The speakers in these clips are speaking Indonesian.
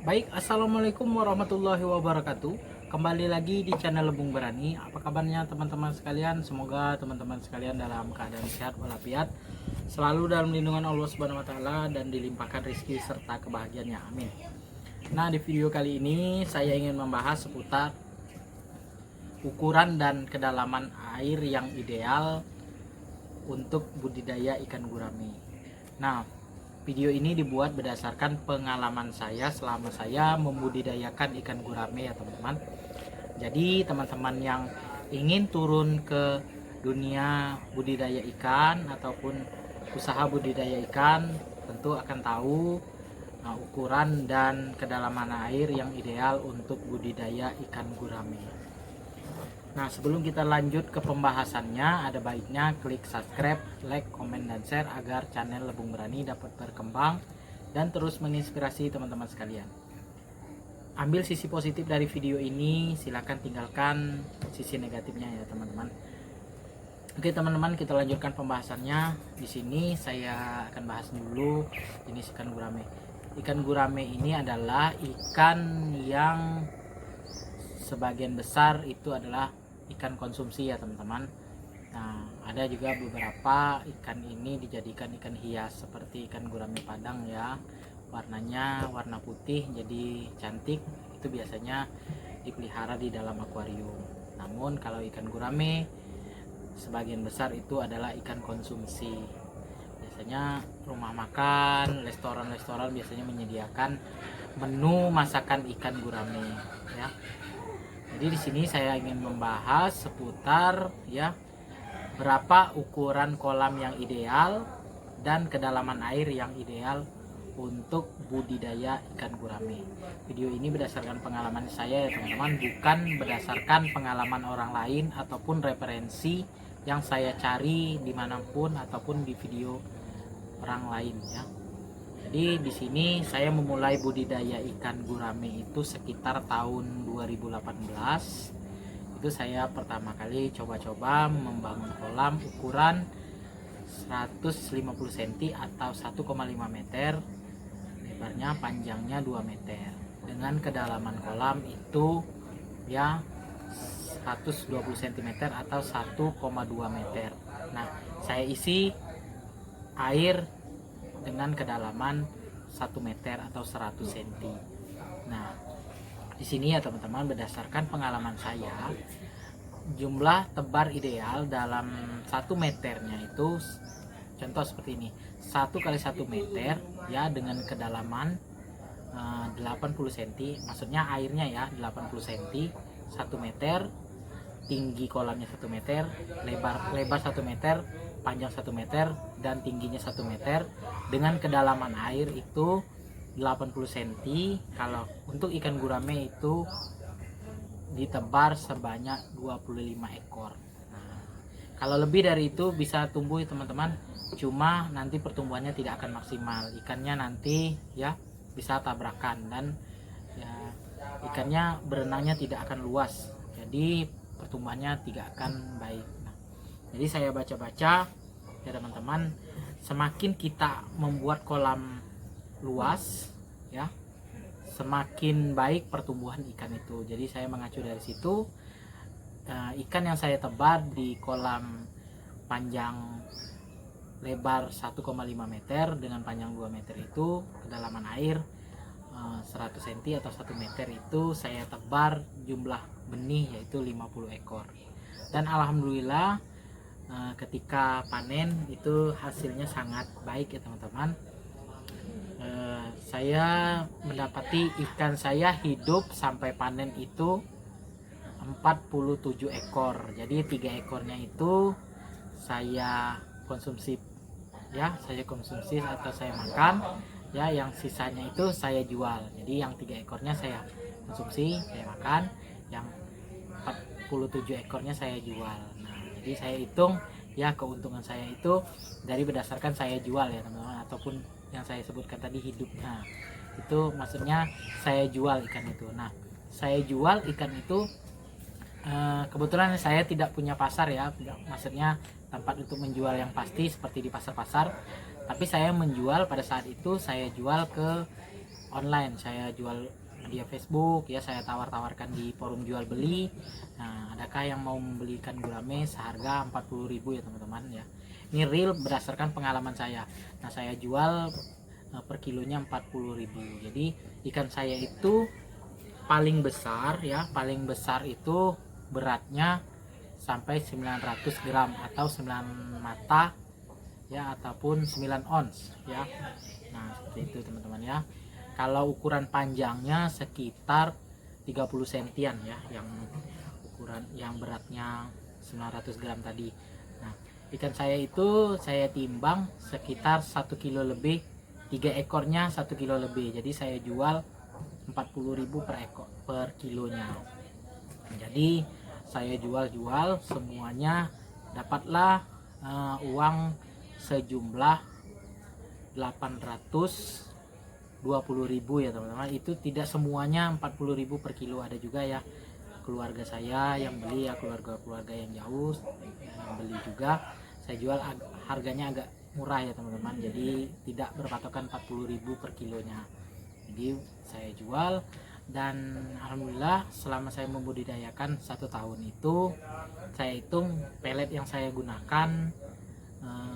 Baik, assalamualaikum warahmatullahi wabarakatuh. Kembali lagi di channel Lebung Berani. Apa kabarnya teman-teman sekalian? Semoga teman-teman sekalian dalam keadaan sehat walafiat, selalu dalam lindungan Allah Subhanahu wa taala dan dilimpahkan rezeki serta kebahagiaannya. Amin. Nah, di video kali ini saya ingin membahas seputar ukuran dan kedalaman air yang ideal untuk budidaya ikan gurame. Nah, video ini dibuat berdasarkan pengalaman saya selama saya membudidayakan ikan gurame ya teman-teman. Jadi teman-teman yang ingin turun ke dunia budidaya ikan ataupun usaha budidaya ikan tentu akan tahu ukuran dan kedalaman air yang ideal untuk budidaya ikan gurame. Nah, sebelum kita lanjut ke pembahasannya, ada baiknya klik subscribe, like, komen, dan share agar channel Lebung Berani dapat berkembang dan terus menginspirasi teman-teman sekalian. Ambil sisi positif dari video ini, silahkan tinggalkan sisi negatifnya ya teman-teman. Oke teman-teman, kita lanjutkan pembahasannya. Di sini saya akan bahas dulu jenis ikan gurame. Ikan gurame ini adalah ikan yang sebagian besar itu adalah ikan konsumsi ya teman-teman. Nah, ada juga beberapa ikan ini dijadikan ikan hias seperti ikan gurame padang ya. Warnanya warna putih jadi cantik, itu biasanya dipelihara di dalam akuarium. Namun kalau ikan gurame sebagian besar itu adalah ikan konsumsi. Biasanya rumah makan, restoran-restoran biasanya menyediakan menu masakan ikan gurame ya. Jadi di sini saya ingin membahas seputar ya berapa ukuran kolam yang ideal dan kedalaman air yang ideal untuk budidaya ikan gurame. Video ini berdasarkan pengalaman saya ya teman-teman, bukan berdasarkan pengalaman orang lain ataupun referensi yang saya cari dimanapun ataupun di video orang lain ya. Jadi di sini saya memulai budidaya ikan gurame itu sekitar tahun 2018. Itu saya pertama kali coba-coba membangun kolam ukuran 150 cm atau 1,5 meter, lebarnya panjangnya 2 meter. Dengan kedalaman kolam itu ya 120 cm atau 1,2 meter. Nah, saya isi air dengan kedalaman 1 meter atau 100 cm. Nah, di sini ya teman-teman, berdasarkan pengalaman saya, jumlah tebar ideal dalam 1 meternya itu contoh seperti ini. 1 kali 1 meter ya dengan kedalaman 80 cm, maksudnya airnya ya 80 cm, 1 meter, tinggi kolamnya 1 meter, lebar 1 meter, panjang 1 meter, dan tingginya 1 meter, dengan kedalaman air itu 80 cm. Kalau untuk ikan gurame itu ditebar sebanyak 25 ekor. Nah, kalau lebih dari itu bisa tumbuh teman-teman, cuma nanti pertumbuhannya tidak akan maksimal. Ikannya nanti ya bisa tabrakan dan ya ikannya berenangnya tidak akan luas. Jadi pertumbuhannya tidak akan baik. Nah, jadi saya baca-baca ya teman-teman, semakin kita membuat kolam luas ya, semakin baik pertumbuhan ikan itu. Jadi saya mengacu dari situ. Ikan yang saya tebar di kolam panjang lebar 1,5 meter dengan panjang 2 meter itu, kedalaman air 100 cm atau 1 meter itu saya tebar jumlah benih yaitu 50 ekor. Dan alhamdulillah ketika panen itu hasilnya sangat baik ya teman-teman. Saya mendapati ikan saya hidup sampai panen itu 47 ekor. Jadi 3 ekornya itu saya konsumsi ya, saya konsumsi atau saya makan ya, yang sisanya itu saya jual. Jadi yang 3 ekornya saya konsumsi, saya makan, yang 47 ekornya saya jual. Nah, jadi saya hitung ya keuntungan saya itu dari berdasarkan saya jual ya teman-teman, ataupun yang saya sebutkan tadi hidup. Nah, itu maksudnya saya jual ikan itu. Nah, saya jual ikan itu kebetulan saya tidak punya pasar ya, maksudnya tempat untuk menjual yang pasti seperti di pasar-pasar, tapi saya menjual pada saat itu saya jual ke online, saya jual media Facebook ya, saya tawar-tawarkan di forum jual beli. Nah, adakah yang mau membeli ikan gurame seharga 40.000 ya teman-teman ya. Ini real berdasarkan pengalaman saya. Nah, saya jual per kilonya 40.000. Jadi ikan saya itu paling besar ya, paling besar itu beratnya sampai 900 gram atau 9 mata ya, ataupun 9 ons ya. Nah, seperti itu teman-teman ya. Kalau ukuran panjangnya sekitar 30 sentian ya, yang ukuran yang beratnya 900 gram tadi. Nah, ikan saya itu saya timbang sekitar 1 kilo lebih, 3 ekornya 1 kilo lebih. Jadi saya jual 40.000 per ekor per kilonya. Jadi saya jual semuanya, dapatlah uang sejumlah 820.000 ya teman-teman. Itu tidak semuanya 40.000 per kilo, ada juga ya keluarga saya yang beli ya, keluarga yang jauh yang beli juga. Saya jual harganya agak murah ya teman-teman, jadi tidak berpatokan 40.000 per kilonya. Jadi saya jual, dan alhamdulillah selama saya membudidayakan 1 tahun itu, saya hitung pelet yang saya gunakan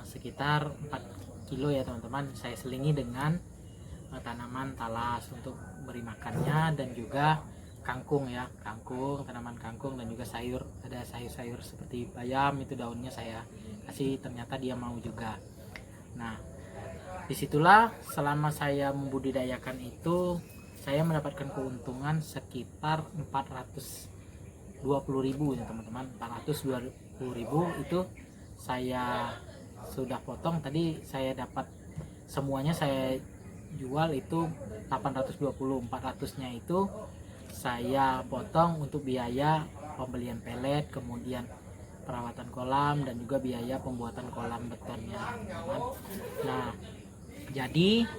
sekitar 4 kilo ya teman-teman. Saya selingi dengan tanaman talas untuk beri makannya, dan juga kangkung ya, tanaman kangkung, dan juga sayur, ada sayur-sayur seperti bayam, itu daunnya saya kasih, ternyata dia mau juga. Nah, disitulah selama saya membudidayakan itu saya mendapatkan keuntungan sekitar 420.000 ya teman-teman. 420.000 itu saya sudah potong tadi, saya dapat semuanya saya jual itu 820, 400-nya itu saya potong untuk biaya pembelian pelet, kemudian perawatan kolam, dan juga biaya pembuatan kolam betonnya teman-teman. Nah, jadi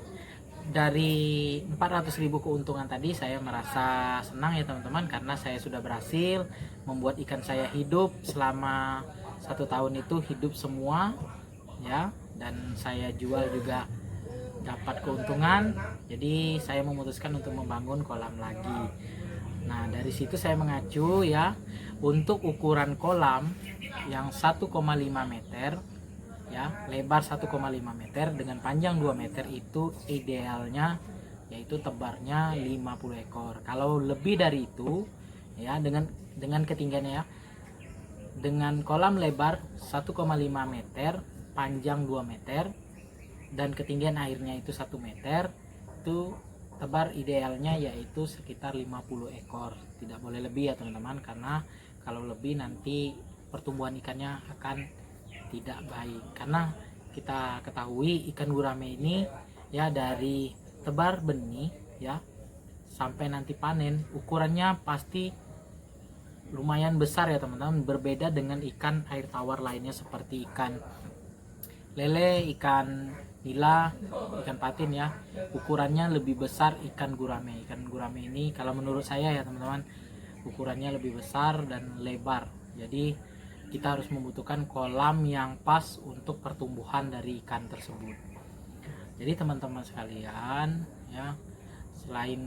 dari 400.000 keuntungan tadi saya merasa senang ya teman-teman, karena saya sudah berhasil membuat ikan saya hidup selama 1 tahun itu, hidup semua ya, dan saya jual juga dapat keuntungan. Jadi saya memutuskan untuk membangun kolam lagi. Nah, dari situ saya mengacu ya, untuk ukuran kolam yang 1,5 meter ya, lebar 1,5 meter dengan panjang 2 meter itu idealnya yaitu tebarnya 50 ekor. Kalau lebih dari itu ya, dengan ketinggiannya ya, dengan kolam lebar 1,5 meter, panjang 2 meter, dan ketinggian airnya itu 1 meter, itu tebar idealnya yaitu sekitar 50 ekor. Tidak boleh lebih ya teman-teman, karena kalau lebih nanti pertumbuhan ikannya akan tidak baik. Karena kita ketahui ikan gurame ini ya, dari tebar benih ya sampai nanti panen ukurannya pasti lumayan besar ya teman-teman, berbeda dengan ikan air tawar lainnya seperti ikan lele, ikan nila, ikan patin ya. Ukurannya lebih besar ikan gurame. Ikan gurame ini kalau menurut saya ya teman-teman, ukurannya lebih besar dan lebar. Jadi kita harus membutuhkan kolam yang pas untuk pertumbuhan dari ikan tersebut. Jadi teman-teman sekalian ya, selain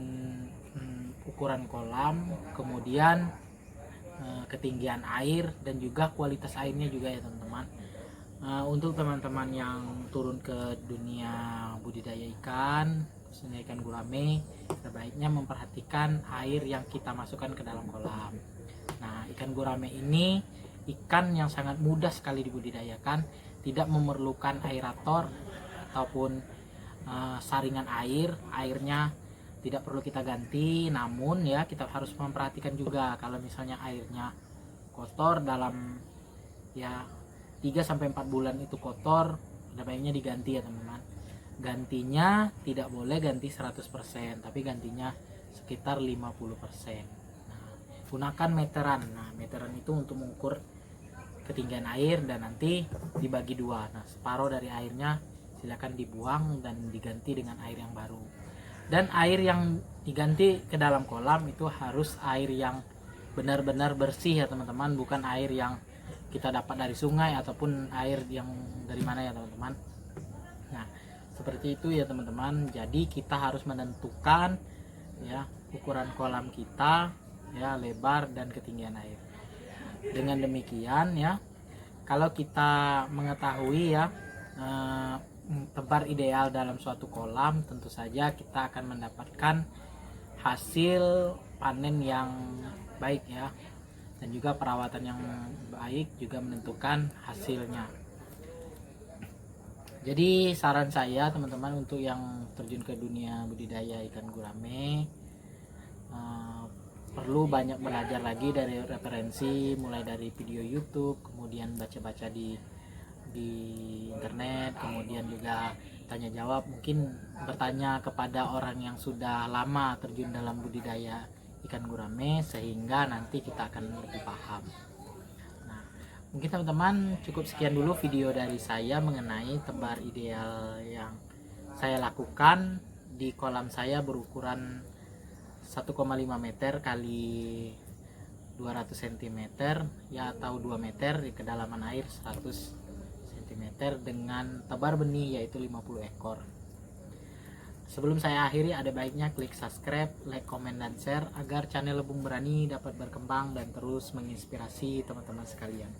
ukuran kolam, kemudian ketinggian air, dan juga kualitas airnya juga ya teman-teman. Untuk teman-teman yang turun ke dunia budidaya ikan, khususnya ikan gurame, sebaiknya memperhatikan air yang kita masukkan ke dalam kolam. Nah, ikan gurame ini ikan yang sangat mudah sekali dibudidayakan, tidak memerlukan aerator ataupun saringan air. Airnya tidak perlu kita ganti, namun ya kita harus memperhatikan juga kalau misalnya airnya kotor dalam ya 3-4 bulan itu kotor, ada baiknya diganti ya teman-teman. Gantinya tidak boleh ganti 100%, tapi gantinya sekitar 50%. Nah, gunakan meteran. Nah, meteran itu untuk mengukur ketinggian air dan nanti dibagi 2. Nah, separuh dari airnya silakan dibuang dan diganti dengan air yang baru. Dan air yang diganti ke dalam kolam itu harus air yang benar-benar bersih ya teman-teman, bukan air yang kita dapat dari sungai ataupun air yang dari mana ya teman-teman. Nah, Seperti itu ya teman-teman. Jadi kita harus menentukan ya ukuran kolam kita, ya lebar dan ketinggian air. Dengan demikian ya, kalau kita mengetahui ya tebar ideal dalam suatu kolam, tentu saja kita akan mendapatkan hasil panen yang baik ya, dan juga perawatan yang baik juga menentukan hasilnya. Jadi saran saya teman-teman untuk yang terjun ke dunia budidaya ikan gurame, perlu banyak belajar lagi dari referensi, mulai dari video YouTube, kemudian baca-baca di internet, kemudian juga tanya jawab, mungkin bertanya kepada orang yang sudah lama terjun dalam budidaya ikan gurame, sehingga nanti kita akan lebih paham. Mungkin teman-teman cukup sekian dulu video dari saya mengenai tebar ideal yang saya lakukan di kolam saya berukuran 1,5 meter kali 200 cm ya, atau 2 meter di kedalaman air 100 cm dengan tebar benih yaitu 50 ekor. Sebelum saya akhiri, ada baiknya klik subscribe, like, komen, dan share agar channel Lebung Berani dapat berkembang dan terus menginspirasi teman-teman sekalian.